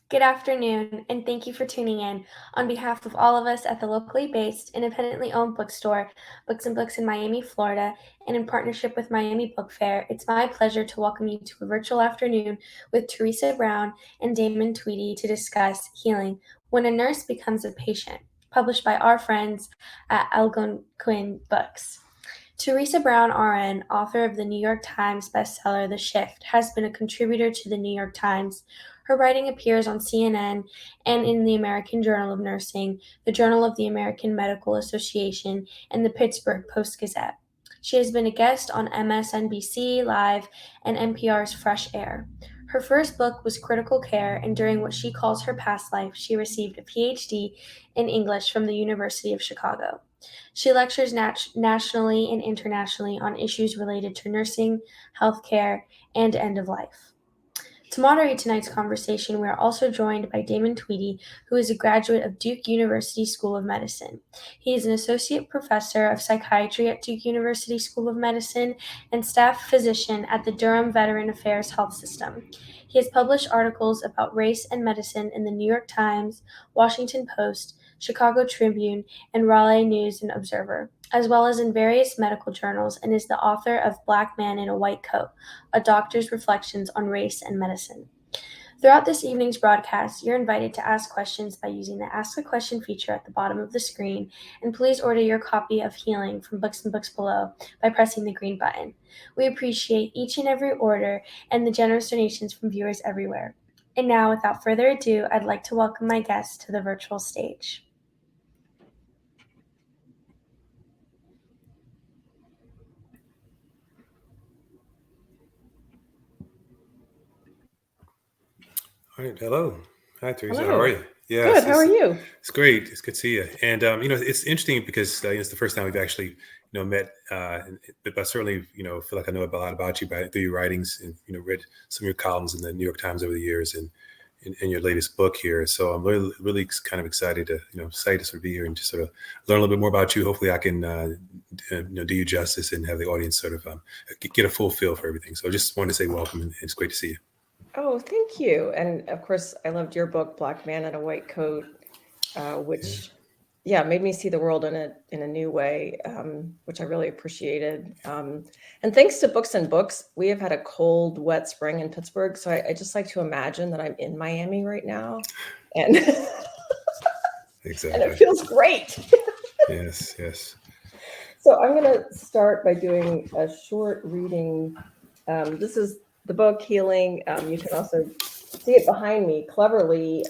Good afternoon, and thank you for tuning in. On behalf of all of us at the locally based, independently owned bookstore, Books and Books in Miami, Florida, and in partnership with Miami Book Fair, it's my pleasure to welcome you to a virtual afternoon with Theresa Brown and Damon Tweedy to discuss Healing When a Nurse Becomes a Patient, published by our friends at Algonquin Books. Theresa Brown, RN, author of the New York Times bestseller The Shift, has been a contributor to the New York Times. Her writing appears on CNN and in the American Journal of Nursing, the Journal of the American Medical Association, and the Pittsburgh Post-Gazette. She has been a guest on MSNBC Live and NPR's Fresh Air. Her first book was Critical Care, and during what she calls her past life, she received a PhD in English from the University of Chicago. She lectures nationally and internationally on issues related to nursing, healthcare, and end of life. To moderate tonight's conversation, we are also joined by Damon Tweedy, who is a graduate of Duke University School of Medicine. He is an associate professor of psychiatry at Duke University School of Medicine and staff physician at the Durham Veteran Affairs Health System. He has published articles about race and medicine in the New York Times, Washington Post, Chicago Tribune, and Raleigh News and Observer, as well as in various medical journals, and is the author of Black Man in a White Coat, a doctor's reflections on race and medicine. Throughout this evening's broadcast, you're invited to ask questions by using the Ask a Question feature at the bottom of the screen, and please order your copy of Healing from Books and Books below by pressing the green button. We appreciate each and every order and the generous donations from viewers everywhere. And now, without further ado, I'd like to welcome my guests to the virtual stage. All right. Hello. Hi, Theresa. Hello. How are you? Good. How are you? It's great. It's good to see you. And, it's interesting because it's the first time we've actually, met, but certainly, feel like I know a lot about you through your writings and, read some of your columns in the New York Times over the years and in your latest book here. So I'm really, really kind of excited to sort of be here and just sort of learn a little bit more about you. Hopefully I can, do you justice and have the audience sort of get a full feel for everything. So I just wanted to say welcome and it's great to see you. Oh, thank you. And of course, I loved your book, Black Man in a White Coat, which, made me see the world in a new way, which I really appreciated. And thanks to Books and Books, we have had a cold, wet spring in Pittsburgh. So I just like to imagine that I'm in Miami right now, and Exactly. and it feels great. Yes. So I'm going to start by doing a short reading. This is the book Healing. You can also see it behind me, cleverly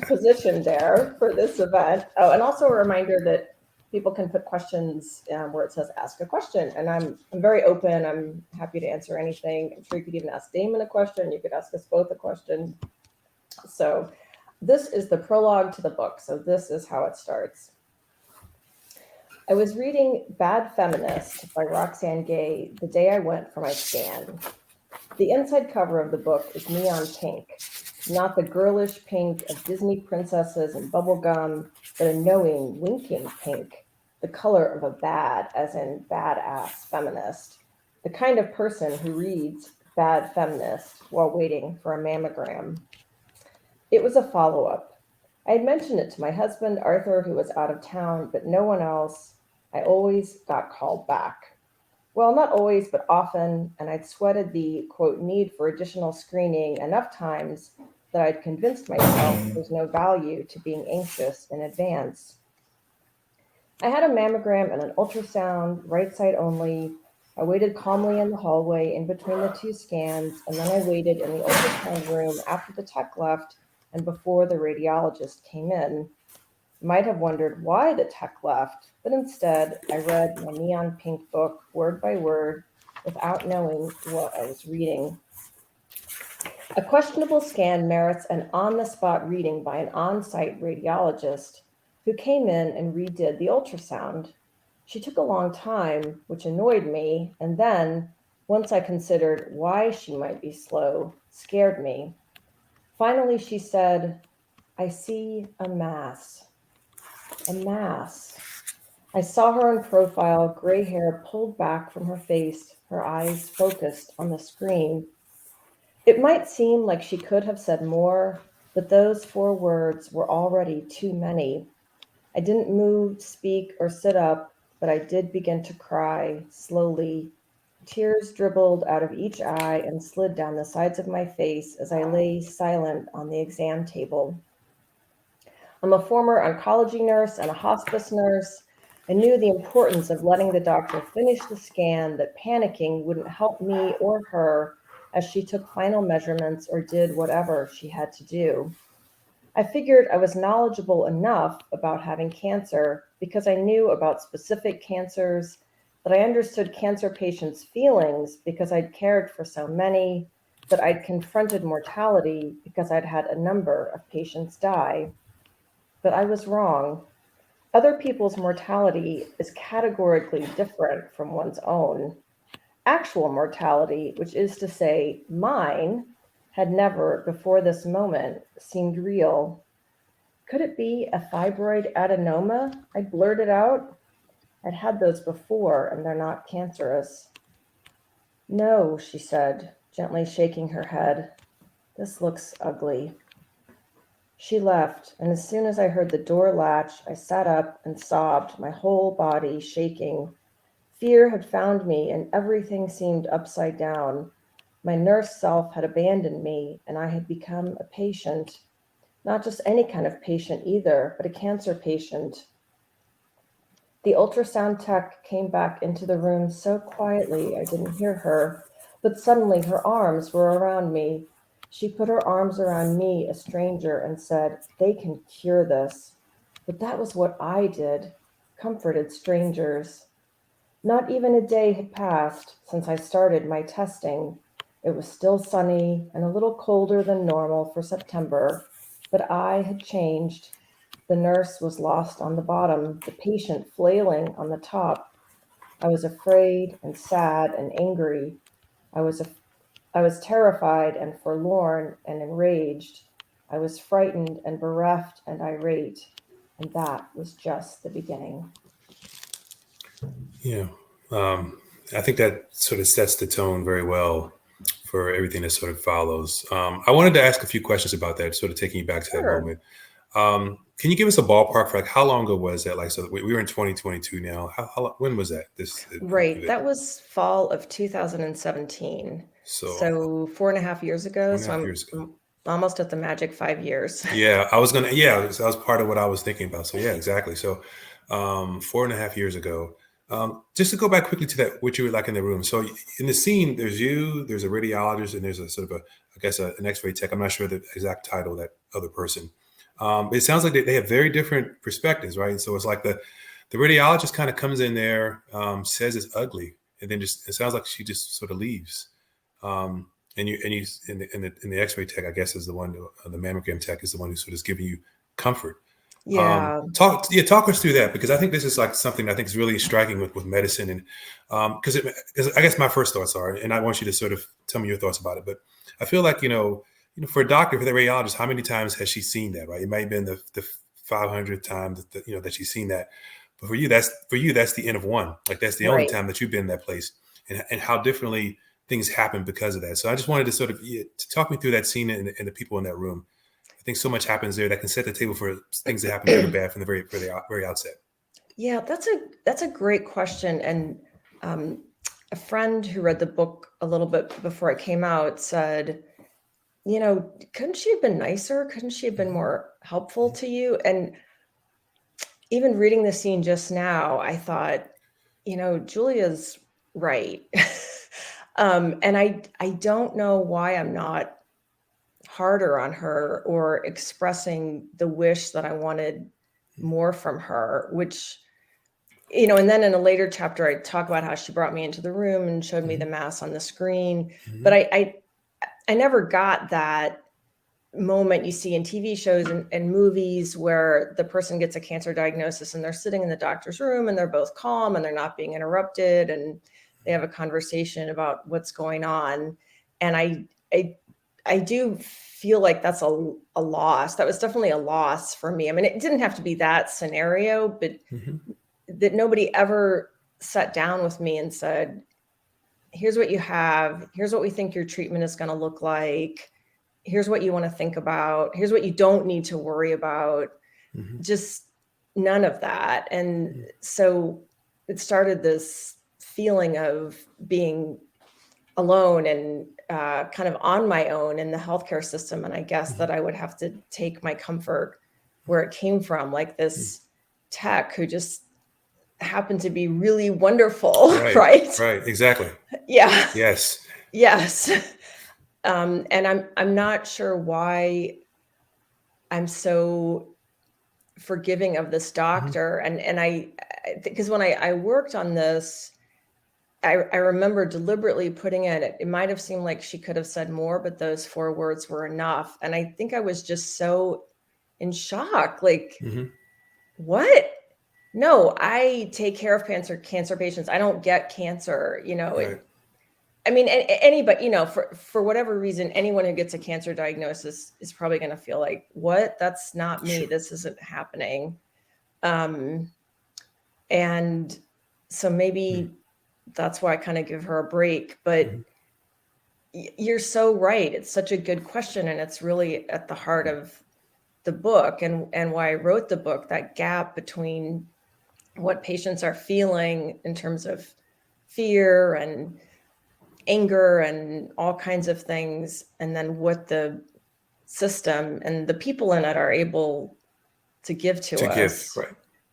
positioned there for this event. Oh, and also a reminder that people can put questions where it says ask a question. And I'm very open. I'm happy to answer anything. I'm sure you could even ask Damon a question. You could ask us both a question. So this is the prologue to the book. So this is how it starts. I was reading Bad Feminist by Roxane Gay the day I went for my scan. The inside cover of the book is neon pink, not the girlish pink of Disney princesses and bubblegum, but a knowing, winking pink, the color of a bad, as in badass feminist, the kind of person who reads Bad Feminist while waiting for a mammogram. It was a follow-up. I had mentioned it to my husband, Arthur, who was out of town, but no one else. I always got called back. Well, not always, but often, and I'd sweated the, quote, need for additional screening enough times that I'd convinced myself there's no value to being anxious in advance. I had a mammogram and an ultrasound, right side only. I waited calmly in the hallway in between the two scans, and then I waited in the ultrasound room after the tech left and before the radiologist came in. Might have wondered why the tech left, but instead I read my neon pink book word by word without knowing what I was reading. A questionable scan merits an on-the-spot reading by an on-site radiologist who came in and redid the ultrasound. She took a long time, which annoyed me, and then, once I considered why she might be slow, scared me. Finally, she said, "I see a mass." A mass. I saw her in profile, gray hair pulled back from her face, her eyes focused on the screen. It might seem like she could have said more, but those 4 words were already too many. I didn't move, speak, or sit up, but I did begin to cry, slowly. Tears dribbled out of each eye and slid down the sides of my face as I lay silent on the exam table. I'm a former oncology nurse and a hospice nurse. I knew the importance of letting the doctor finish the scan, that panicking wouldn't help me or her as she took final measurements or did whatever she had to do. I figured I was knowledgeable enough about having cancer because I knew about specific cancers, that I understood cancer patients' feelings because I'd cared for so many, that I'd confronted mortality because I'd had a number of patients die. But I was wrong. Other people's mortality is categorically different from one's own. Actual mortality, which is to say, mine, had never before this moment seemed real. Could it be a fibroid adenoma? I blurted out. I'd had those before, and they're not cancerous. No, she said, gently shaking her head. This looks ugly. She left, and as soon as I heard the door latch, I sat up and sobbed, my whole body shaking. Fear had found me, and everything seemed upside down. My nurse self had abandoned me, and I had become a patient. Not just any kind of patient either, but a cancer patient. The ultrasound tech came back into the room so quietly I didn't hear her, but suddenly her arms were around me. She put her arms around me, a stranger, and said, "They can cure this." But that was what I did, comforted strangers. Not even a day had passed since I started my testing. It was still sunny and a little colder than normal for September, but I had changed. The nurse was lost on the bottom, the patient flailing on the top. I was afraid and sad and angry. I was terrified and forlorn and enraged. I was frightened and bereft and irate. And that was just the beginning. Yeah. I think that sort of sets the tone very well for everything that sort of follows. I wanted to ask a few questions about that, sort of taking you back to that moment. Can you give us a ballpark for like how long ago was that? Like, so we were in 2022 now. When was that? Right. That was fall of 2017. So 4.5 years ago. So I'm almost at the magic 5 years. Yeah, that was part of what I was thinking about. So yeah, exactly. So 4.5 years ago. Just to go back quickly to that, what you were like in the room. So in the scene, there's a radiologist, and there's a sort of an X-ray tech. I'm not sure the exact title of that other person. It sounds like they have very different perspectives, right? So it's like the radiologist kind of comes in there, says it's ugly, and then it sounds like she just sort of leaves. And the X-ray tech, I guess, is the one. The mammogram tech is the one who sort of is giving you comfort. Yeah. Talk us through that, because I think this is like something I think is really striking with medicine, and because I guess my first thoughts are, and I want you to sort of tell me your thoughts about it, but I feel like for a doctor, for the radiologist, how many times has she seen that, right? It might have been the 500th time that she's seen that, but for you that's the end of one. Like that's the only time that you've been in that place, and how differently things happen because of that. So I just wanted to sort of to talk me through that scene and the people in that room. I think so much happens there that can set the table for things that happen good or bad from the very outset. Yeah, that's a great question. And a friend who read the book a little bit before it came out said, couldn't she have been nicer? Couldn't she have been more helpful to you? And even reading the scene just now, I thought, Julia's right. And I don't know why I'm not harder on her or expressing the wish that I wanted more from her, which, and then in a later chapter, I talk about how she brought me into the room and showed me the mass on the screen. But I never got that moment you see in TV shows and movies where the person gets a cancer diagnosis and they're sitting in the doctor's room and they're both calm and they're not being interrupted and they have a conversation about what's going on. And I do feel like that's a loss. That was definitely a loss for me. I mean, it didn't have to be that scenario, but that nobody ever sat down with me and said, here's what you have. Here's what we think your treatment is going to look like. here's what you want to think about. Here's what you don't need to worry about. Mm-hmm. Just none of that. And so it started this feeling of being alone and kind of on my own in the healthcare system. And I guess that I would have to take my comfort where it came from, like this tech who just happened to be really wonderful, right? Right, exactly. Yeah. Yes. Yes. And I'm not sure why I'm so forgiving of this doctor. And I because when I worked on this, I remember deliberately putting in it. It might have seemed like she could have said more, but those 4 words were enough. And I think I was just so in shock. Like, what? No, I take care of cancer patients. I don't get cancer. Right. I mean, anybody, for whatever reason, anyone who gets a cancer diagnosis is probably going to feel like, what? That's not me. Sure. This isn't happening. And so maybe that's why I kind of give her a break. But you're so right. It's such a good question. And it's really at the heart of the book and why I wrote the book, that gap between what patients are feeling in terms of fear and anger and all kinds of things, and then what the system and the people in it are able to give to us.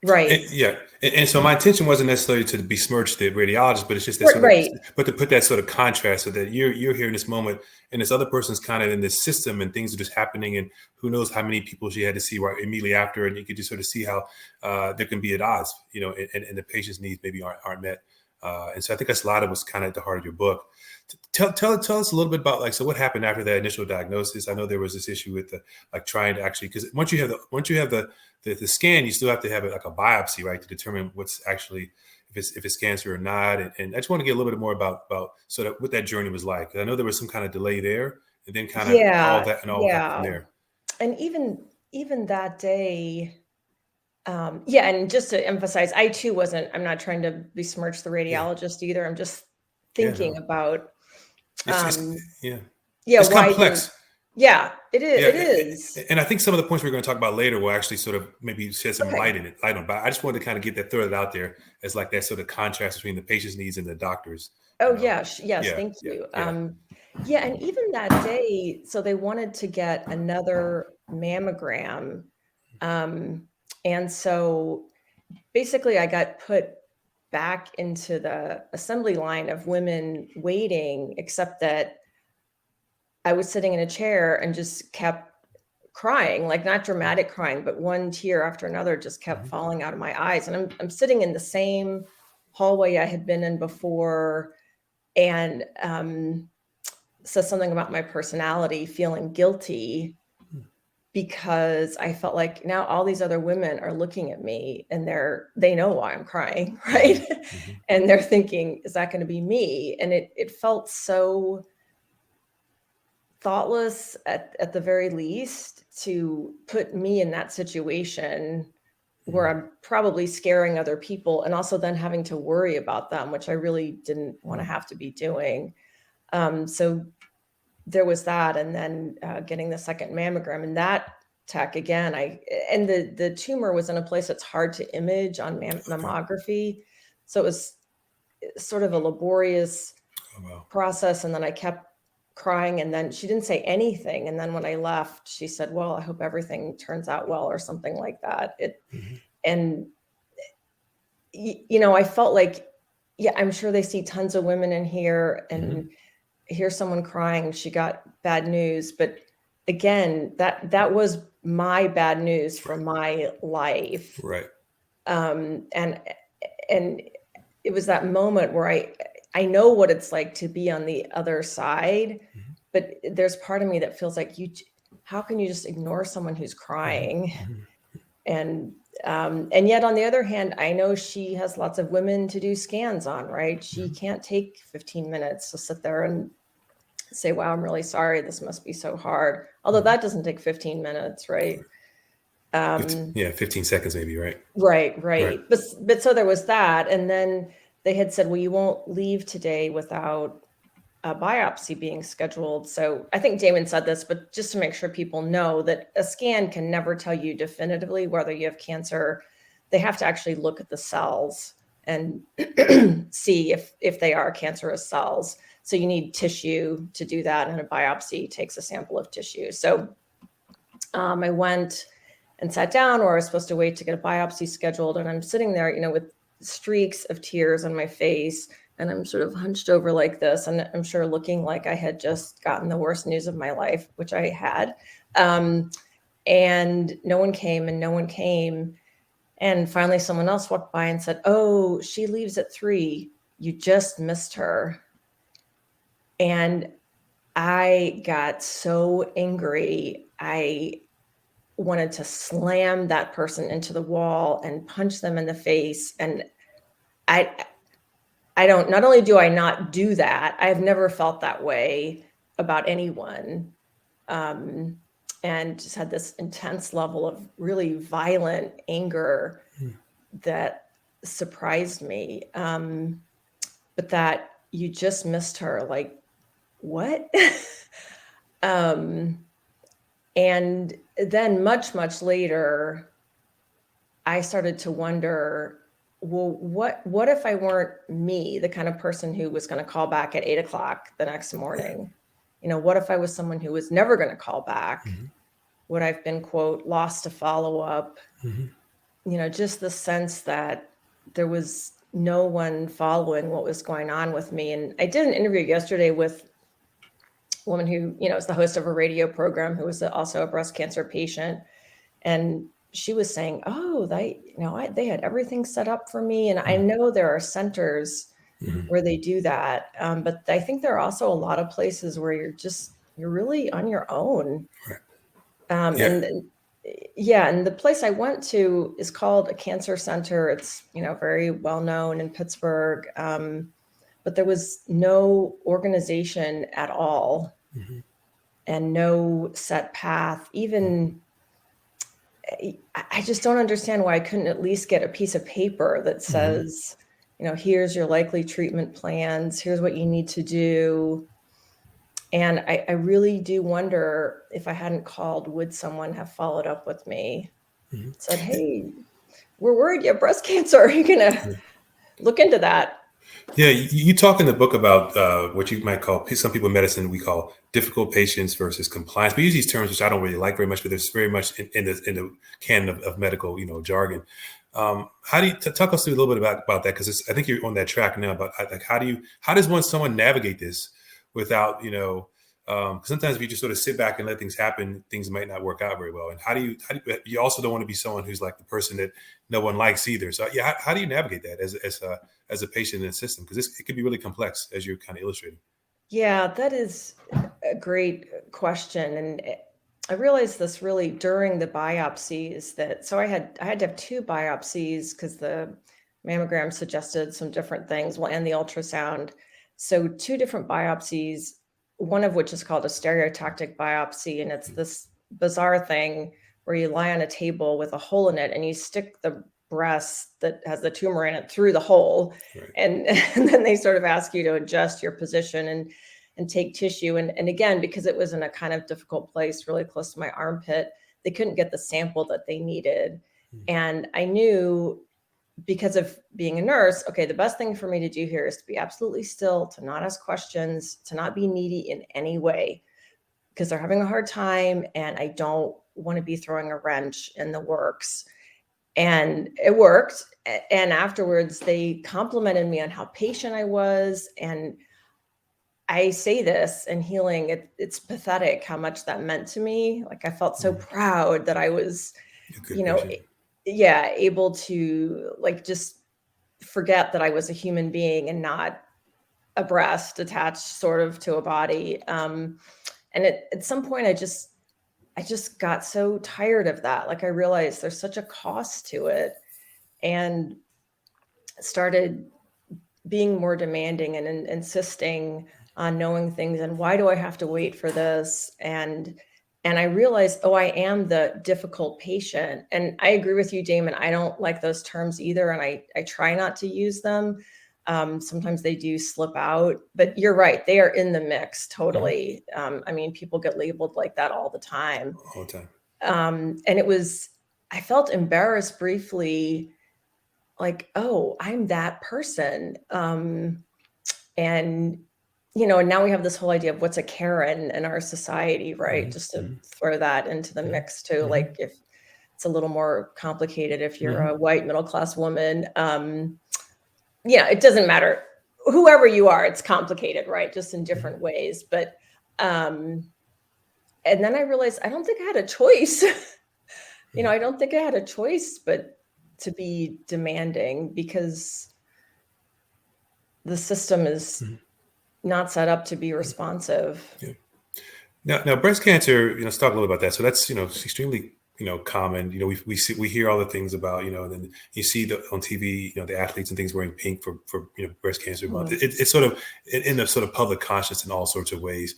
Right. And so my intention wasn't necessarily to besmirch the radiologist, but it's just that but to put that sort of contrast so that you're here in this moment and this other person's kind of in this system and things are just happening, and who knows how many people she had to see right immediately after, and you could just sort of see how there can be at odds, and the patient's needs maybe aren't met. And so I think that's a lot of what's kind of at the heart of your book. Tell us a little bit about so what happened after that initial diagnosis. I know there was this issue with trying to actually, because once you have the scan, you still have to have a biopsy, right, to determine what's actually if it's cancer or not. And I just want to get a little bit more about sort of what that journey was like. I know there was some kind of delay there, and then kind of all that from there. And even that day. And just to emphasize, I'm not trying to besmirch the radiologist either. I'm just thinking about, it's complex. It is. And I think some of the points we're going to talk about later will actually sort of maybe shed some light on it. But I just wanted to kind of throw it out there as like that sort of contrast between the patient's needs and the doctor's. Yes. Thank you. And even that day, so they wanted to get another mammogram. And so basically I got put back into the assembly line of women waiting, except that I was sitting in a chair and just kept crying, like not dramatic crying, but one tear after another just kept falling out of my eyes. And I'm sitting in the same hallway I had been in before, and says something about my personality, feeling guilty, because I felt like now all these other women are looking at me and they know why I'm crying, right? And they're thinking, is that going to be me? And it felt so thoughtless at the very least to put me in that situation where I'm probably scaring other people and also then having to worry about them, which I really didn't want to have to be doing. So there was that, and then getting the second mammogram, and that tech again, and the tumor was in a place that's hard to image on mammography. So it was sort of a laborious process. And then I kept crying, and then she didn't say anything. And then when I left, she said, well, I hope everything turns out well, or something like that. And, I felt like, I'm sure they see tons of women in here, and here's someone crying, she got bad news. But again, that was my bad news from my life. Right. And it was that moment where I know what it's like to be on the other side, but there's part of me that feels like how can you just ignore someone who's crying? And yet on the other hand, I know she has lots of women to do scans on, right? She can't take 15 minutes to sit there and say, wow, I'm really sorry. This must be so hard. Although that doesn't take 15 minutes, right? 15 seconds maybe, right? Right. But so there was that. And then they had said, well, you won't leave today without a biopsy being scheduled. So I think Damon said this, but just to make sure people know that a scan can never tell you definitively whether you have cancer. They have to actually look at the cells and see if they are cancerous cells. So you need tissue to do that, and a biopsy takes a sample of tissue. So I went and sat down, or I was supposed to wait to get a biopsy scheduled, and I'm sitting there, with streaks of tears on my face, and I'm sort of hunched over like this, and I'm sure looking like I had just gotten the worst news of my life, which I had. And no one came, and no one came. And finally, someone else walked by and said, "Oh, she leaves at 3. You just missed her." And I got so angry. I wanted to slam that person into the wall and punch them in the face. And I don't, not only do I not do that, I've never felt that way about anyone. And just had this intense level of really violent anger that surprised me. But that you just missed her, like, what? And then much, much later, I started to wonder, well, what if I weren't me, the kind of person who was going to call back at 8 o'clock the next morning? What if I was someone who was never going to call back? Mm-hmm. Would I've been, quote, lost to follow up? Mm-hmm. Just the sense that there was no one following what was going on with me. And I did an interview yesterday with a woman who, is the host of a radio program, who was also a breast cancer patient. And she was saying, "Oh, they had everything set up for me." And I know there are centers where they do that. But I think there are also a lot of places where you're really on your own. Right. And the place I went to is called a cancer center. It's, very well known in Pittsburgh. But there was no organization at all, and no set path. Even I just don't understand why I couldn't at least get a piece of paper that says, here's your likely treatment plans, here's what you need to do. And I really do wonder, if I hadn't called, would someone have followed up with me, said, "Hey, we're worried you have breast cancer. Are you going to look into that?" Yeah, you talk in the book about what you might call, some people in medicine, we call difficult patients versus compliance. We use these terms, which I don't really like very much, but there's very much in the canon of medical, jargon. How do you talk us through a little bit about that? Because I think you're on that track now. But like, how does someone navigate this without, sometimes if you just sort of sit back and let things happen, things might not work out very well. And how do you also don't want to be someone who's like the person that no one likes either. So yeah, how do you navigate that as a patient in the system? Because it could be really complex, as you're kind of illustrating. Yeah, that is a great question. And I realized this really during the biopsies so I had to have 2 biopsies because the mammogram suggested some different things, and the ultrasound. So 2 different biopsies, one of which is called a stereotactic biopsy. And it's this bizarre thing where you lie on a table with a hole in it, and you stick the breast that has the tumor in it through the hole. Right. And then they sort of ask you to adjust your position and take tissue. And again, because it was in a kind of difficult place, really close to my armpit, they couldn't get the sample that they needed. And I knew, because of being a nurse, okay, the best thing for me to do here is to be absolutely still, to not ask questions, to not be needy in any way, because they're having a hard time and I don't want to be throwing a wrench in the works. And it worked. And afterwards, they complimented me on how patient I was. And I say this in healing, it's pathetic how much that meant to me. Like, I felt so proud that I was, able to, like, just forget that I was a human being and not a breast attached sort of to a body. And at some point, I just got so tired of that. Like, I realized there's such a cost to it, and started being more demanding and insisting on knowing things. And why do I have to wait for this? And I realized, oh, I am the difficult patient. And I agree with you, Damon. I don't like those terms either. And I try not to use them. Sometimes they do slip out, but you're right. They are in the mix totally. I mean, people get labeled like that all the time. All the time. And I felt embarrassed briefly, like, oh, I'm that person. And, and now we have this whole idea of what's a Karen in our society, right? Just to throw that into the mix too. Like if it's a little more complicated, if you're a white middle-class woman, it doesn't matter. Whoever you are, it's complicated, right? Just in different ways. But, and then I realized I don't think I had a choice. I don't think I had a choice, but to be demanding, because the system is not set up to be responsive. Yeah. Now breast cancer, let's talk a little about that. So that's, extremely, common. We hear all the things about, and then you see on TV, the athletes and things wearing pink for breast cancer month. It's sort of in the sort of public conscious in all sorts of ways.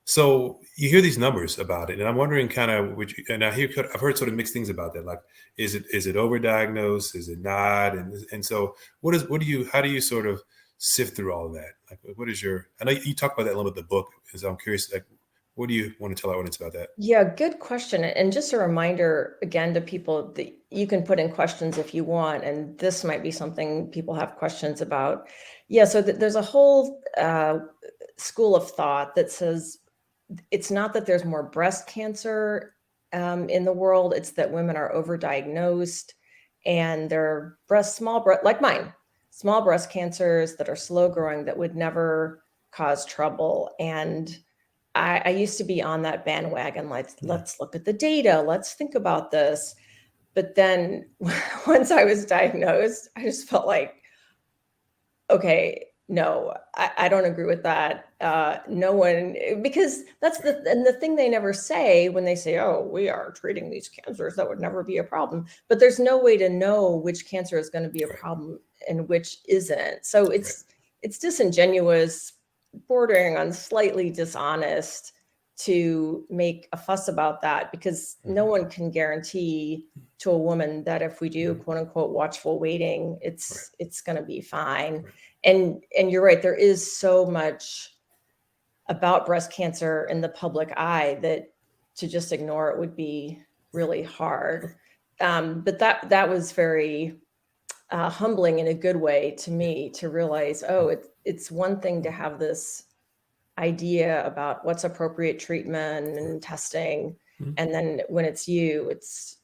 So you hear these numbers about it, and I'm wondering kind of, I've heard sort of mixed things about that. Like, is it overdiagnosed? Is it not? And so how do you sort of sift through all of that? Like, I know you talk about that a little bit in the book, so I'm curious, like, what do you want to tell our audience about that? Yeah, good question. And just a reminder again to people that you can put in questions if you want, and this might be something people have questions about. Yeah, so there's a whole school of thought that says it's not that there's more breast cancer in the world, it's that women are overdiagnosed and they're like mine, small breast cancers that are slow growing that would never cause trouble. And I used to be on that bandwagon, like, let's look at the data, let's think about this. But then once I was diagnosed, I just felt like, okay, no, I don't agree with that. No one, because that's the thing they never say when they say, oh, we are treating these cancers, that would never be a problem. But there's no way to know which cancer is going to be a problem and which isn't. So it's disingenuous, bordering on slightly dishonest to make a fuss about that, because no one can guarantee to a woman that if we do quote unquote watchful waiting, it's going to be fine. And you're right, there is so much about breast cancer in the public eye that to just ignore it would be really hard. But that was very humbling in a good way to me, to realize, oh, it's one thing to have this idea about what's appropriate treatment and testing, and then when it's you, it's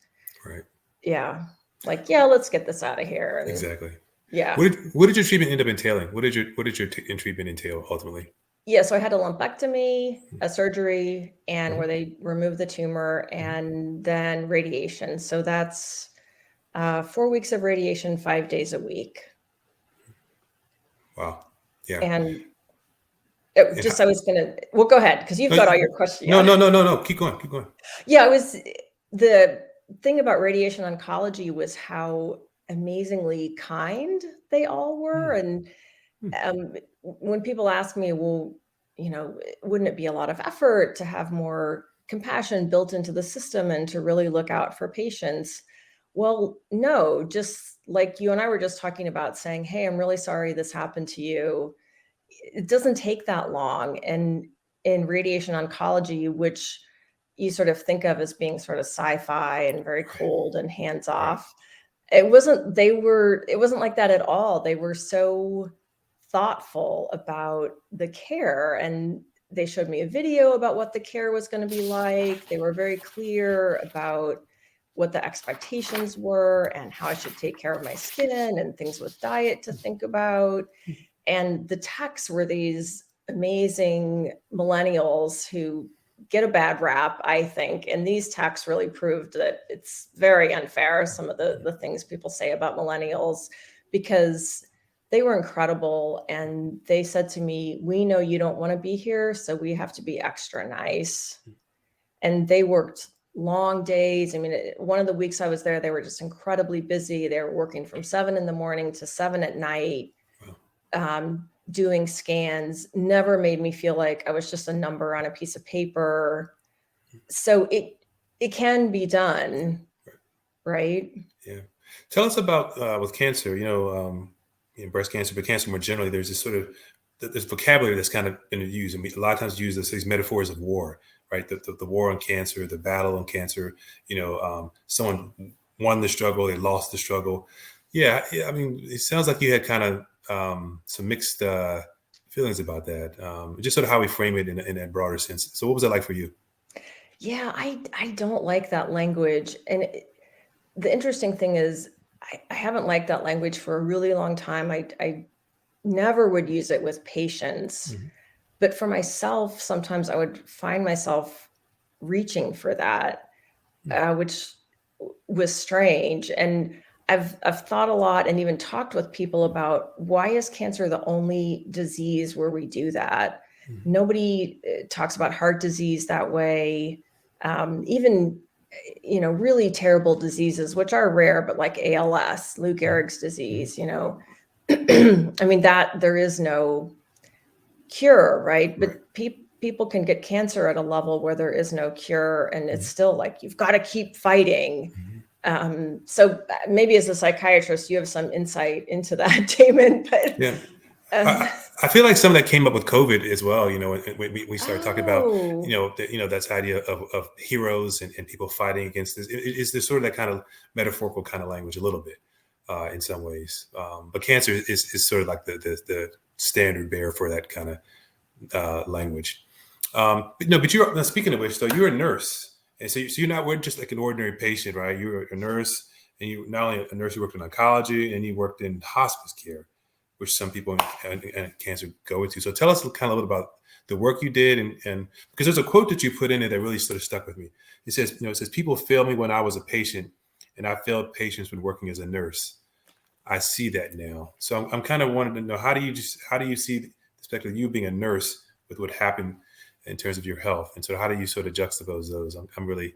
let's get this out of here. And exactly. Yeah. What did your treatment end up entailing? What did your treatment entail ultimately? Yeah, so I had a lumpectomy, a surgery, and where they removed the tumor, and then radiation. So that's 4 weeks of radiation, 5 days a week. Wow. Yeah. And I was gonna. Well, go ahead, because you've got all your questions. Yeah. No. Keep going. Yeah, the thing about radiation oncology was how amazingly kind they all were. And when people ask me, well, wouldn't it be a lot of effort to have more compassion built into the system and to really look out for patients? Well, no, just like you and I were just talking about, saying, hey, I'm really sorry this happened to you. It doesn't take that long. And in radiation oncology, which you sort of think of as being sort of sci-fi and very cold and hands off, it wasn't like that at all. They were so thoughtful about the care, and they showed me a video about what the care was going to be like. They were very clear about what the expectations were and how I should take care of my skin and things with diet to think about. And the techs were these amazing millennials who get a bad rap, I think. And these techs really proved that it's very unfair, some of the things people say about millennials, because they were incredible. And they said to me, we know you don't want to be here, so we have to be extra nice. And they worked long days. I mean, one of the weeks I was there, they were just incredibly busy. They were working from 7 a.m. to 7 p.m. Doing scans. Never made me feel like I was just a number on a piece of paper. So it can be done, right? Yeah. Tell us about with cancer. in breast cancer, but cancer more generally, there's this sort of this vocabulary that's kind of been used, and a lot of times used as these metaphors of war, right? The war on cancer, the battle on cancer. Someone won the struggle, they lost the struggle. Yeah, I mean, it sounds like you had kind of some mixed feelings about that. Just sort of how we frame it in that broader sense. So, what was that like for you? Yeah, I don't like that language. And the interesting thing is, I haven't liked that language for a really long time. I never would use it with patients. Mm-hmm. But for myself, sometimes I would find myself reaching for that, which was strange. And I've thought a lot and even talked with people about, why is cancer the only disease where we do that? Mm-hmm. Nobody talks about heart disease that way. Even, really terrible diseases, which are rare, but like ALS, Lou Gehrig's disease, I mean, that there is no cure, right? But people can get cancer at a level where there is no cure, and it's still like, you've got to keep fighting. So maybe as a psychiatrist, you have some insight into that, Damon. But yeah, I feel like some of that came up with COVID as well. When we started talking about, that's the idea of heroes and people fighting against this. Is there sort of that kind of metaphorical kind of language a little bit in some ways? But cancer is sort of like the standard bearer for that kind of language. But you're, speaking of which, though, you're a nurse. And so you're not just like an ordinary patient, right? You're a nurse, and you not only a nurse, you worked in oncology, and you worked in hospice care, which some people in cancer go into. So tell us kind of a little about the work you did, and because there's a quote that you put in there that really sort of stuck with me. It says, people failed me when I was a patient, and I failed patients when working as a nurse. I see that now. So I'm kind of wanting to know, how do you see the perspective of you being a nurse with what happened in terms of your health, and so how do you sort of juxtapose those? I'm really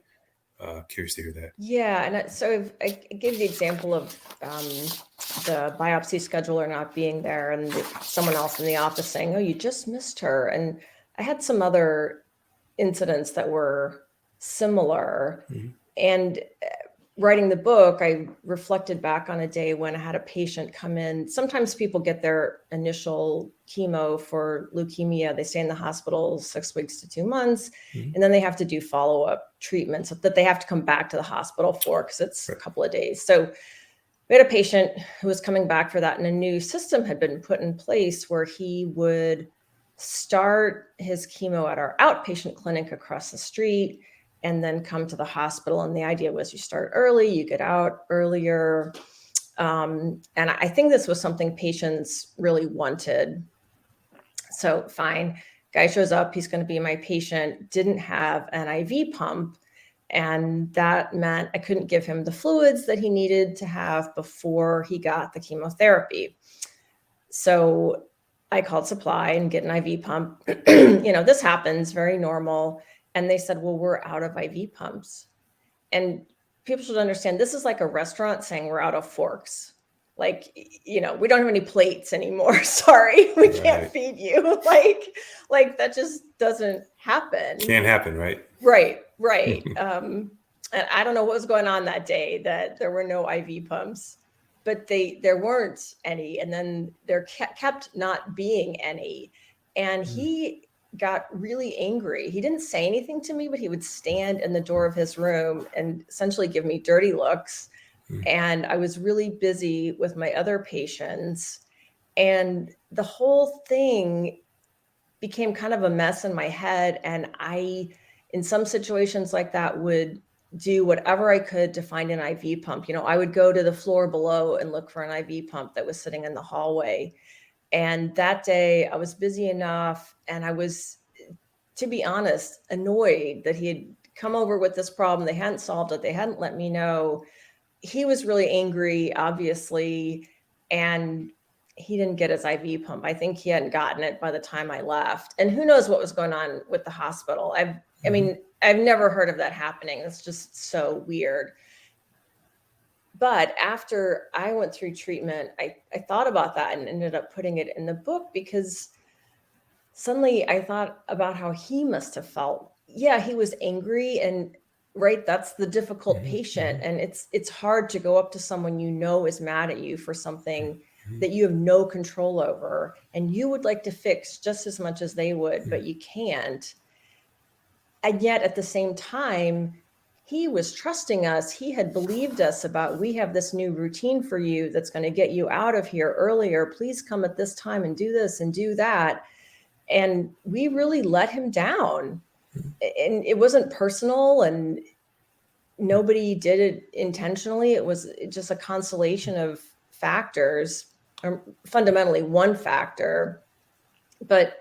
curious to hear that. Yeah, and so I gave the example of the biopsy scheduler not being there, and someone else in the office saying, "Oh, you just missed her." And I had some other incidents that were similar. And writing the book, I reflected back on a day when I had a patient come in. Sometimes people get their initial chemo for leukemia. They stay in the hospital 6 weeks to 2 months, and then they have to do follow-up treatments that they have to come back to the hospital for, because it's a couple of days. So we had a patient who was coming back for that, and a new system had been put in place where he would start his chemo at our outpatient clinic across the street, and then come to the hospital. And the idea was, you start early, you get out earlier. And I think this was something patients really wanted. So fine, guy shows up, he's going to be my patient, didn't have an IV pump. And that meant I couldn't give him the fluids that he needed to have before he got the chemotherapy. So I called supply and get an IV pump. This happens, very normal. And they said, well, we're out of IV pumps. And people should understand, this is like a restaurant saying we're out of forks. Like, we don't have any plates anymore. Sorry, we can't feed you. Like that just doesn't happen. Can't happen, right? Right. And I don't know what was going on that day that there were no IV pumps, but there weren't any. And then there kept not being any. And he got really angry. He didn't say anything to me, but he would stand in the door of his room and essentially give me dirty looks. And I was really busy with my other patients. And the whole thing became kind of a mess in my head. And I, in some situations like that, would do whatever I could to find an IV pump. I would go to the floor below and look for an IV pump that was sitting in the hallway. And that day I was busy enough, and I was, to be honest, annoyed that he had come over with this problem. They hadn't solved it. They hadn't let me know. He was really angry, obviously, and he didn't get his IV pump. I think he hadn't gotten it by the time I left. And who knows what was going on with the hospital. I mean, I've never heard of that happening. It's just so weird. But after I went through treatment, I thought about that and ended up putting it in the book, because suddenly I thought about how he must have felt. Yeah, he was angry, and that's the difficult patient. And it's hard to go up to someone is mad at you for something that you have no control over, and you would like to fix just as much as they would, but you can't. And yet at the same time, he was trusting us. He had believed us about, we have this new routine for you that's going to get you out of here earlier. Please come at this time and do this and do that. And we really let him down. And it wasn't personal, and nobody did it intentionally. It was just a constellation of factors, or fundamentally one factor. But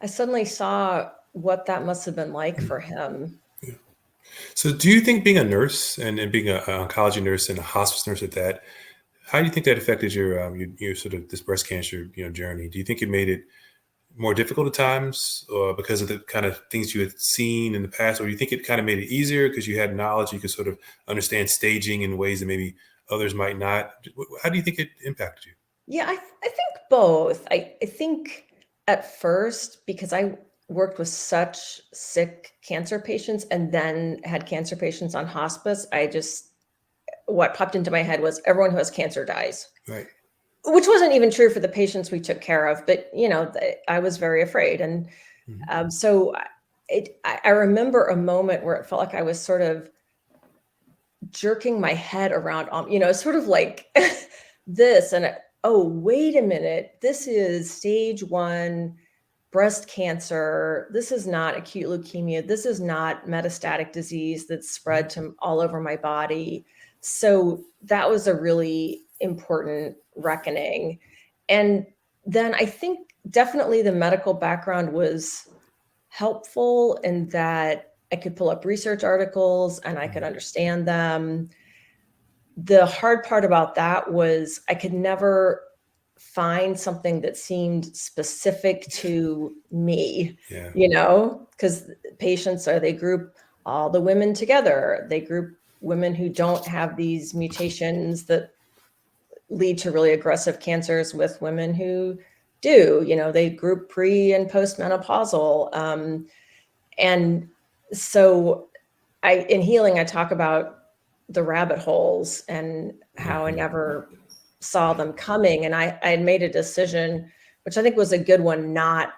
I suddenly saw what that must have been like for him. So do you think being a nurse and being an oncology nurse and a hospice nurse at that, how do you think that affected your sort of this breast cancer, journey? Do you think it made it more difficult at times, or because of the kind of things you had seen in the past, or do you think it kind of made it easier because you had knowledge, you could sort of understand staging in ways that maybe others might not? How do you think it impacted you? Yeah, I think both. I think at first, because I worked with such sick cancer patients and then had cancer patients on hospice, what popped into my head was everyone who has cancer dies. Right. Which wasn't even true for the patients we took care of, but I was very afraid. And so I remember a moment where it felt like I was sort of jerking my head around, sort of like this, and oh, wait a minute, this is stage 1 breast cancer. This is not acute leukemia. This is not metastatic disease that's spread to all over my body. So that was a really important reckoning. And then I think definitely the medical background was helpful in that I could pull up research articles and I could understand them. The hard part about that was I could never find something that seemed specific to me, because patients they group all the women together. They group women who don't have these mutations that lead to really aggressive cancers with women who do. They group pre and postmenopausal. And so in healing, I talk about the rabbit holes and how I never saw them coming. And I had made a decision, which I think was a good one, not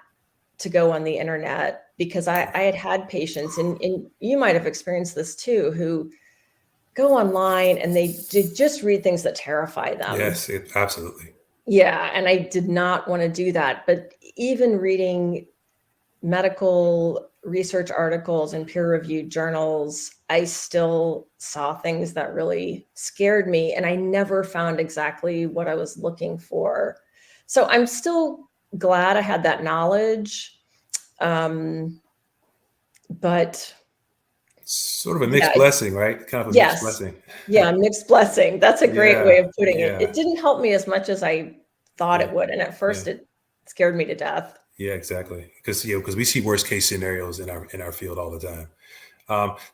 to go on the internet, because I had patients, and you might have experienced this too, who go online and they just read things that terrify them. Yes, absolutely. Yeah. And I did not want to do that. But even reading medical research articles and peer-reviewed journals, I still saw things that really scared me, and I never found exactly what I was looking for. So I'm still glad I had that knowledge, but sort of a mixed blessing, right? Kind of a mixed blessing. Yeah, mixed blessing. That's a great way of putting it. It didn't help me as much as I thought it would, and at first it scared me to death. Yeah, exactly. Because we see worst case scenarios in our field all the time.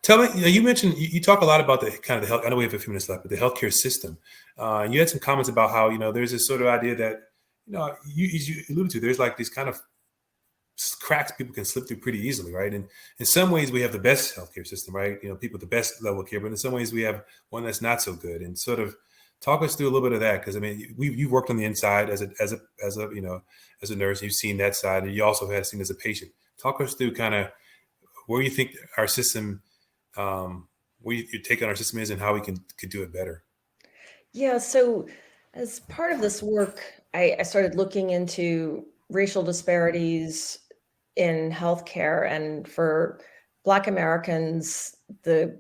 Tell me, you mentioned you talk a lot about the kind of the health. I know we have a few minutes left, but the healthcare system. You had some comments about how there's this sort of idea that you alluded to. There's like these kind of cracks people can slip through pretty easily, right? And in some ways, we have the best healthcare system, right? People with the best level of care, but in some ways, we have one that's not so good. And sort of talk us through a little bit of that, because you've worked on the inside as a nurse. You've seen that side, and you also have seen as a patient. Talk us through kind of where you think our system, where your take on our system is, and how we could do it better. Yeah. So as part of this work, I started looking into racial disparities in healthcare, and for Black Americans, the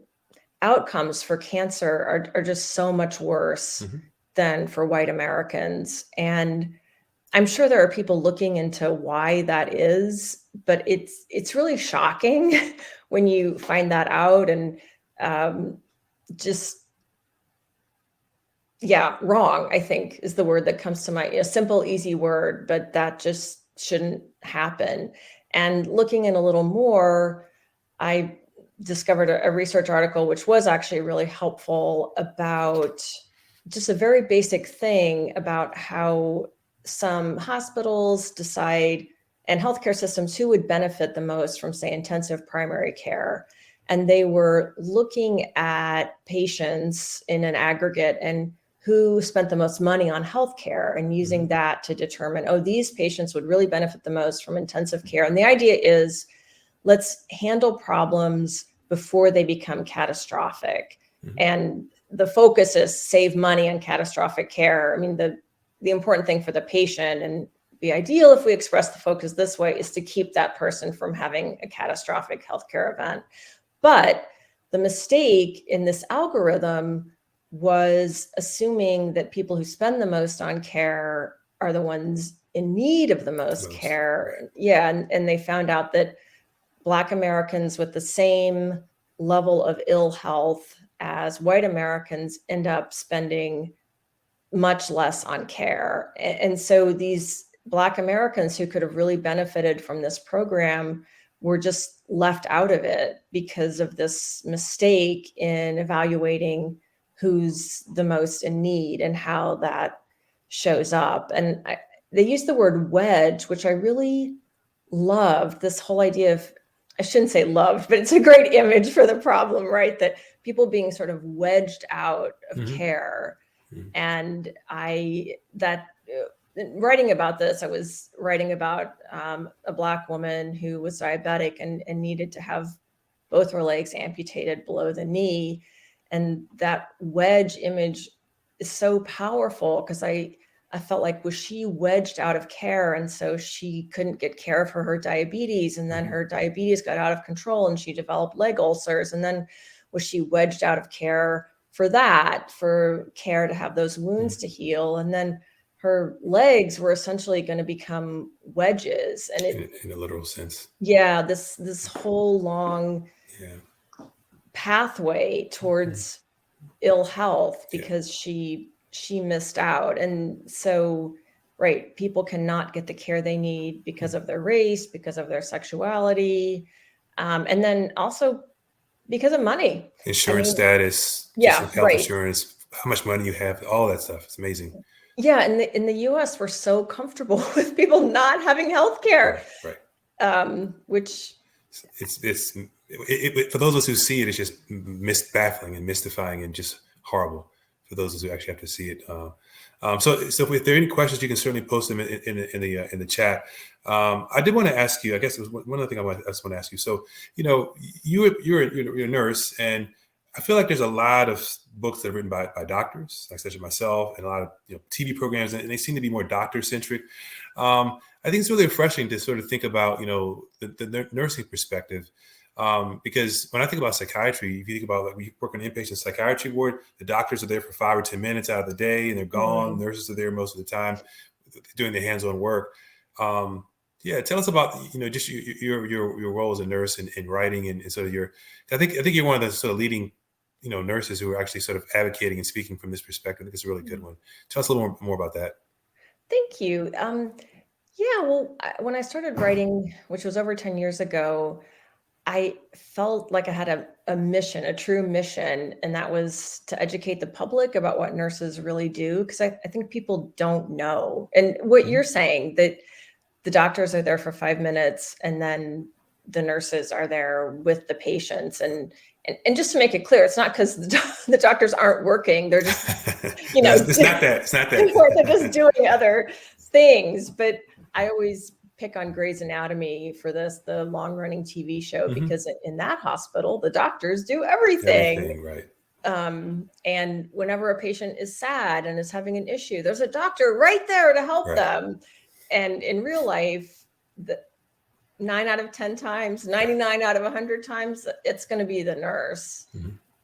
outcomes for cancer are just so much worse than for white Americans. And I'm sure there are people looking into why that is, but it's really shocking when you find that out, and wrong, I think, is the word that comes to mind. A simple, easy word, but that just shouldn't happen. And looking in a little more, I discovered a research article, which was actually really helpful, about just a very basic thing about how some hospitals decide, and healthcare systems, who would benefit the most from, say, intensive primary care. And they were looking at patients in an aggregate and who spent the most money on healthcare and using that to determine, oh, these patients would really benefit the most from intensive care. And the idea is, let's handle problems before they become catastrophic. And the focus is save money on catastrophic care. I mean, the important thing for the patient, and the ideal if we express the focus this way, is to keep that person from having a catastrophic healthcare event. But the mistake in this algorithm was assuming that people who spend the most on care are the ones in need of the most care. Yeah, and they found out that Black Americans with the same level of ill health as white Americans end up spending much less on care. And so these Black Americans who could have really benefited from this program were just left out of it because of this mistake in evaluating who's the most in need and how that shows up. And they use the word wedge, which I really loved, this whole idea of, I shouldn't say loved, but it's a great image for the problem, right? That people being sort of wedged out of care. And writing about this, I was writing about a Black woman who was diabetic and needed to have both her legs amputated below the knee. And that wedge image is so powerful because I felt like, was she wedged out of care? And so she couldn't get care for her diabetes. And then her diabetes got out of control and she developed leg ulcers. And then was she wedged out of care for care to have those wounds to heal? And then her legs were essentially going to become wedges. And in a literal sense. Yeah, this whole long pathway towards ill health because she missed out. And so, right, people cannot get the care they need because of their race, because of their sexuality, and then also because of money. Insurance status, health insurance, how much money you have, all that stuff. It's amazing. Yeah, in the US, we're so comfortable with people not having health care. Right. Which it's for those of us who see it, it's just baffling and mystifying and just horrible for those of us who actually have to see it. So if there are any questions, you can certainly post them in the chat. I did want to ask you, I guess it was one other thing I just want to ask you. So, you're a nurse, and I feel like there's a lot of books that are written by doctors, like such as myself, and a lot of TV programs, and they seem to be more doctor centric. I think it's really refreshing to sort of think about the nursing perspective. Because when I think about psychiatry, if you think about, like, we work on an inpatient psychiatry ward, the doctors are there for 5 or 10 minutes out of the day and they're gone. Nurses are there most of the time doing their hands-on work. Tell us about, just your role as a nurse in writing and sort of I think you're one of the sort of leading, nurses who are actually sort of advocating and speaking from this perspective. I think it's a really good one. Tell us a little more about that. Thank you. Well, when I started writing, which was over 10 years ago, I felt like I had a mission, a true mission, and that was to educate the public about what nurses really do, because I think people don't know. And what you're saying, that the doctors are there for 5 minutes and then the nurses are there with the patients. And just to make it clear, it's not because the doctors aren't working. They're just, it's not that. It's not that. They're just doing other things. But I always pick on Grey's Anatomy for this, the long-running TV show, because in that hospital, the doctors do everything. Right. And whenever a patient is sad and is having an issue, there's a doctor right there to help them. And in real life, 9 out of 10 times, 99 out of 100 times, it's going to be the nurse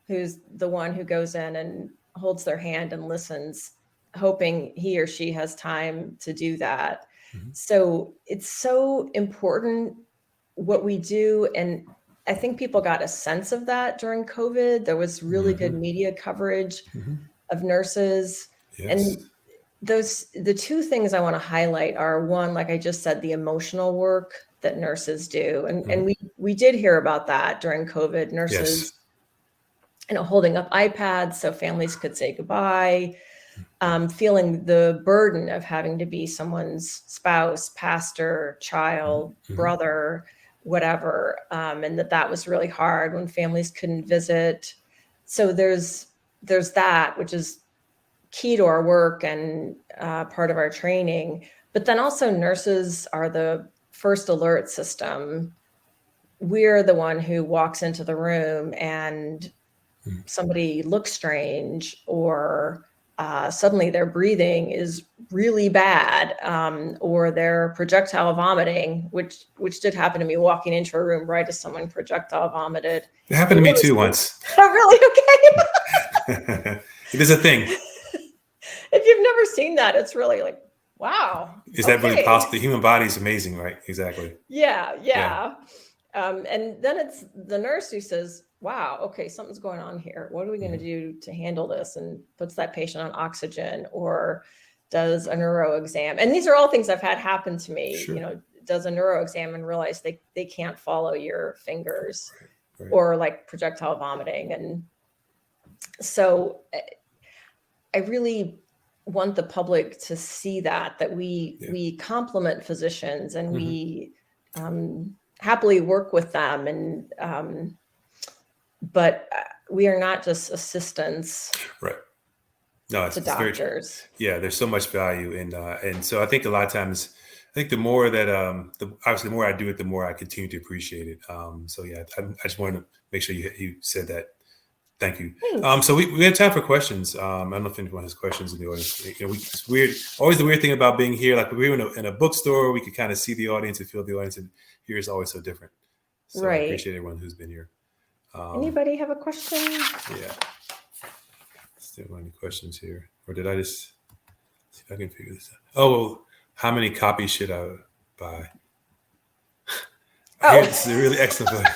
who's the one who goes in and holds their hand and listens, hoping he or she has time to do that. So it's so important what we do. And I think people got a sense of that during COVID. There was really good media coverage of nurses. And the two things I want to highlight are, one, like I just said, the emotional work that nurses do. And we did hear about that during COVID, nurses, holding up iPads so families could say goodbye. Feeling the burden of having to be someone's spouse, pastor, child, brother, whatever, and that was really hard when families couldn't visit. So there's that, which is key to our work and part of our training. But then also nurses are the first alert system. We're the one who walks into the room and somebody looks strange, or suddenly their breathing is really bad, or they're projectile vomiting, which did happen to me walking into a room right as someone projectile vomited. It happened to me too once. Oh, really? Okay. It is a thing. If you've never seen that, it's really like, wow. Is that really possible? The human body is amazing, right? Exactly. Yeah. And then it's the nurse who says, wow, okay, something's going on here. What are we going to do to handle this? And puts that patient on oxygen, or does a neuro exam. And these are all things I've had happen to me. Sure. Does a neuro exam and realize they can't follow your fingers, right. Or like projectile vomiting. And so I really want the public to see that we complement physicians, and we happily work with them, and but we are not just assistants, right? No, to doctors. There's so much value, and so I think a lot of times, I think the more that obviously the more I do it, the more I continue to appreciate it. So yeah, I just wanted to make sure you said that. Thank you. So we have time for questions. I don't know if anyone has questions in the audience. It's weird. Always the weird thing about being here, like we were in a bookstore, we could kind of see the audience and feel the audience, and here is always so different. So right. I appreciate everyone who's been here. Anybody have a question? Yeah. Still any questions here, or did I just see if I can figure this out? Oh, how many copies should I buy? It's a really excellent.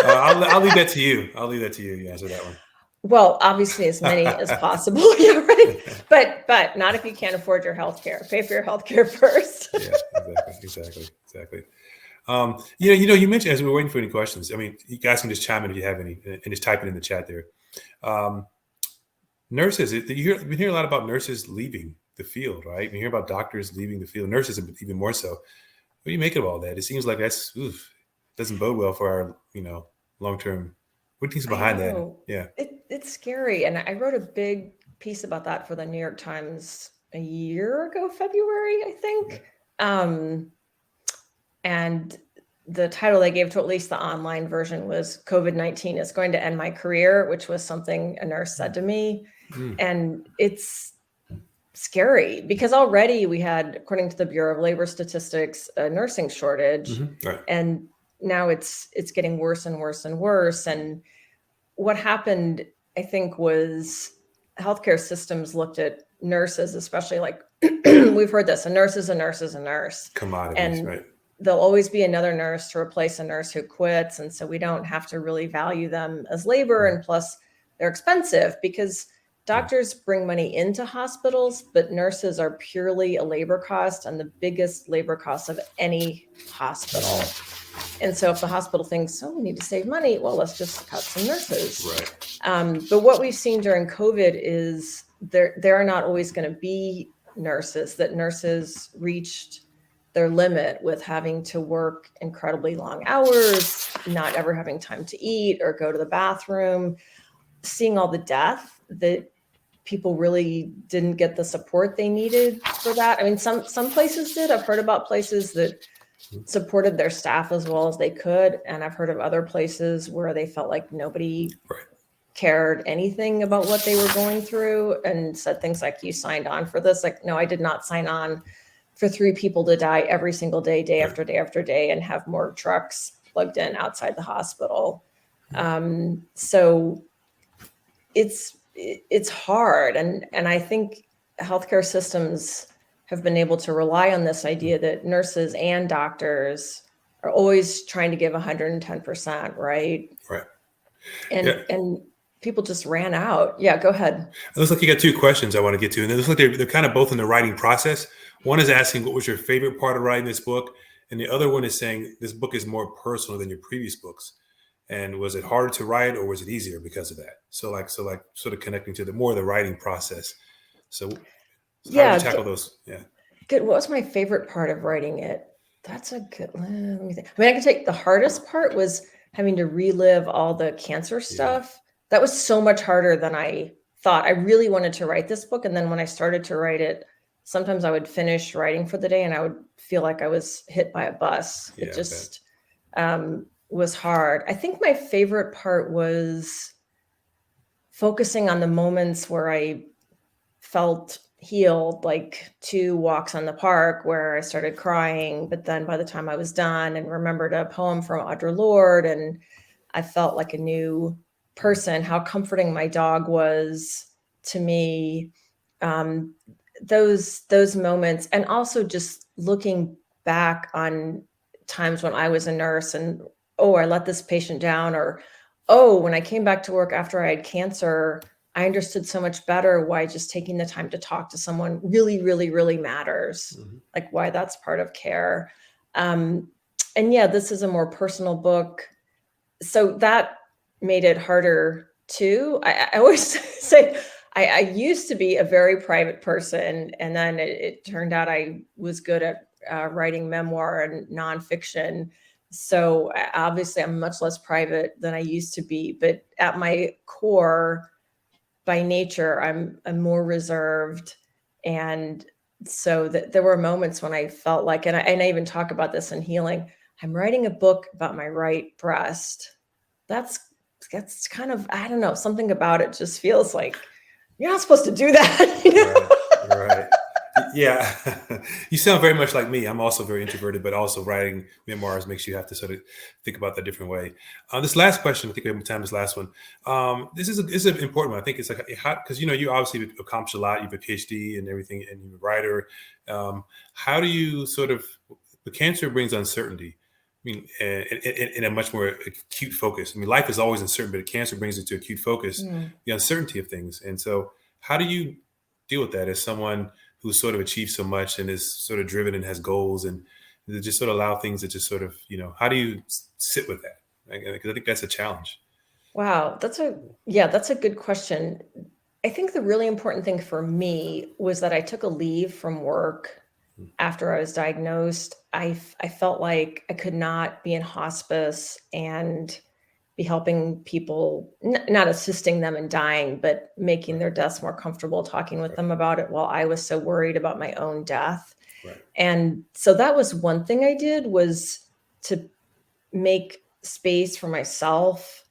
I'll leave that to you. You answer that one. Well, obviously as many as possible. Yeah, right. But not if you can't afford your healthcare. Pay for your healthcare first. Yeah, exactly. You mentioned, as we were waiting for any questions, I mean, you guys can just chime in if you have any, and just type it in the chat there. Nurses, you hear a lot about nurses leaving the field, right? You hear about doctors leaving the field, nurses even more so. What do you make of all that? It seems like doesn't bode well for our, long-term. What do you think behind that? Yeah. It's scary. And I wrote a big piece about that for the New York Times a year ago, February, I think. And the title they gave to at least the online version was COVID-19 is going to end my career, which was something a nurse said to me. And it's scary because already we had, according to the Bureau of Labor Statistics, a nursing shortage. Right. And now it's getting worse and worse and worse. And what happened, I think, was healthcare systems looked at nurses, especially like we've heard this, a nurse is a nurse is a nurse. Commodities, and right. There'll always be another nurse to replace a nurse who quits. And so we don't have to really value them as labor. And plus they're expensive because doctors bring money into hospitals, but nurses are purely a labor cost and the biggest labor cost of any hospital. And so if the hospital thinks, we need to save money, well, let's just cut some nurses. Right. But what we've seen during COVID is there are not always going to be nurses, that nurses reached their limit with having to work incredibly long hours, not ever having time to eat or go to the bathroom, seeing all the death that people really didn't get the support they needed for that. I mean, some places did. I've heard about places that supported their staff as well as they could. And I've heard of other places where they felt like nobody cared anything about what they were going through and said things like, you signed on for this. Like, no, I did not sign on for 3 people to die every single day, day after day after day, and have more trucks plugged in outside the hospital. So it's hard. And I think healthcare systems have been able to rely on this idea that nurses and doctors are always trying to give 110%, right? Right. And people just ran out. Yeah, go ahead. It looks like you got 2 questions I want to get to. And it looks like they're kind of both in the writing process. One is asking, what was your favorite part of writing this book? And the other one is saying, this book is more personal than your previous books. And was it harder to write or was it easier because of that? So sort of connecting to the writing process. So how did you tackle those? Yeah. Good. What was my favorite part of writing it? That's a good, let me think. I mean, I can take the hardest part was having to relive all the cancer stuff. That was so much harder than I thought I really wanted to write this book. And then when I started to write it, sometimes I would finish writing for the day and I would feel like I was hit by a bus. Yeah, It just was hard. I think my favorite part was focusing on the moments where I felt healed, like 2 walks on the park where I started crying. But then by the time I was done and remembered a poem from Audre Lorde, and I felt like a new person, how comforting my dog was to me. Those moments, and also just looking back on times when I was a nurse and, oh, I let this patient down, or, oh, when I came back to work after I had cancer, I understood so much better why just taking the time to talk to someone really, really, really matters, like why that's part of care. And yeah, this is a more personal book. So that made it harder too. I always say I used to be a very private person, and then it turned out I was good at writing memoir and nonfiction. So obviously I'm much less private than I used to be, but at my core, by nature, I'm more reserved. And so there were moments when I felt like, and I even talk about this in Healing, I'm writing a book about my right breast. That's kind of, I don't know, something about it just feels like you're not supposed to do that. You know? Right. Yeah. You sound very much like me. I'm also very introverted, but also writing memoirs makes you have to sort of think about that different way. This last question, I think we have time. This last one. This is an important one. I think it's like, because you obviously have accomplished a lot. You have a PhD and everything, and you're a writer. How do you sort of, the cancer brings uncertainty. I mean, in a much more acute focus. I mean, life is always uncertain, but cancer brings it to acute focus, the uncertainty of things. And so how do you deal with that as someone who's sort of achieved so much and is sort of driven and has goals, and to just sort of allow things to just sort of, how do you sit with that? Because I think that's a challenge. Wow. That's a good question. I think the really important thing for me was that I took a leave from work after I was diagnosed. I felt like I could not be in hospice and be helping people, not assisting them in dying, but making their deaths more comfortable, talking with them about it while I was so worried about my own death. Right. And so that was one thing I did, was to make space for myself,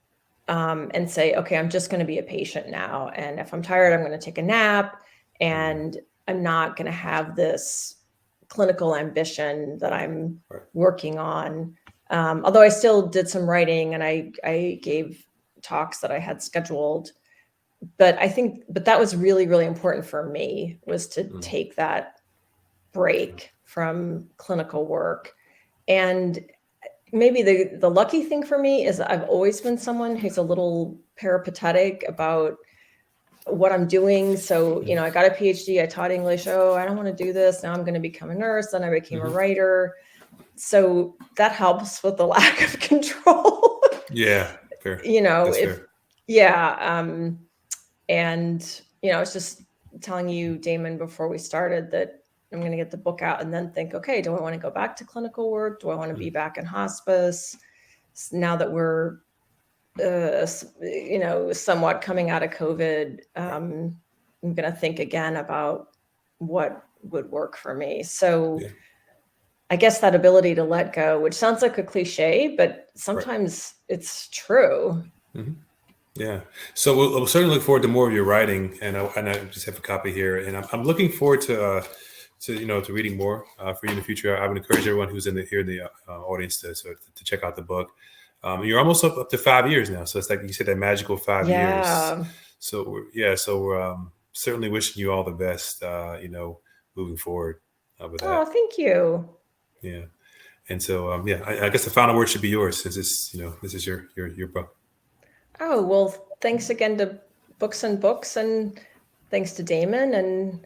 and say, okay, I'm just going to be a patient now. And if I'm tired, I'm going to take a nap, and I'm not going to have this clinical ambition that I'm working on. Although I still did some writing and I gave talks that I had scheduled, but that was really, really important for me, was to take that break from clinical work. And maybe the lucky thing for me is I've always been someone who's a little peripatetic about what I'm doing. So, I got a PhD, I taught English. Oh, I don't want to do this. Now I'm going to become a nurse. Then I became a writer. So that helps with the lack of control. Yeah. Fair. Fair. Yeah. And, I was just telling you, Damon, before we started, that I'm going to get the book out and then think, okay, do I want to go back to clinical work? Do I want to be back in hospice? Now that we're, somewhat coming out of COVID, I'm going to think again about what would work for me. So I guess that ability to let go, which sounds like a cliche, but sometimes it's true. Yeah. So we'll certainly look forward to more of your writing, and I just have a copy here, and I'm looking forward to reading more for you in the future. I would encourage everyone who's in the audience to check out the book. You're almost up to 5 years now, so it's like you said, that magical 5 years. So we're certainly wishing you all the best, moving forward with that. Oh, thank you. Yeah. And so I guess the final word should be yours, since this is your book. Oh, well, thanks again to Books and Books, and thanks to Damon, and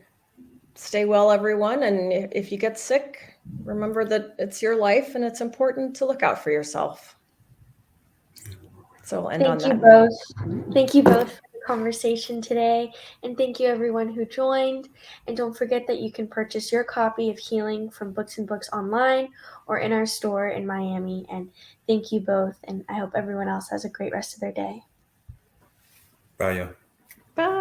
stay well, everyone. And if you get sick, remember that it's your life and it's important to look out for yourself. So I'll end on that. Thank you both for the conversation today. And thank you everyone who joined. And don't forget that you can purchase your copy of Healing from Books and Books online or in our store in Miami. And thank you both. And I hope everyone else has a great rest of their day. Bye, y'all.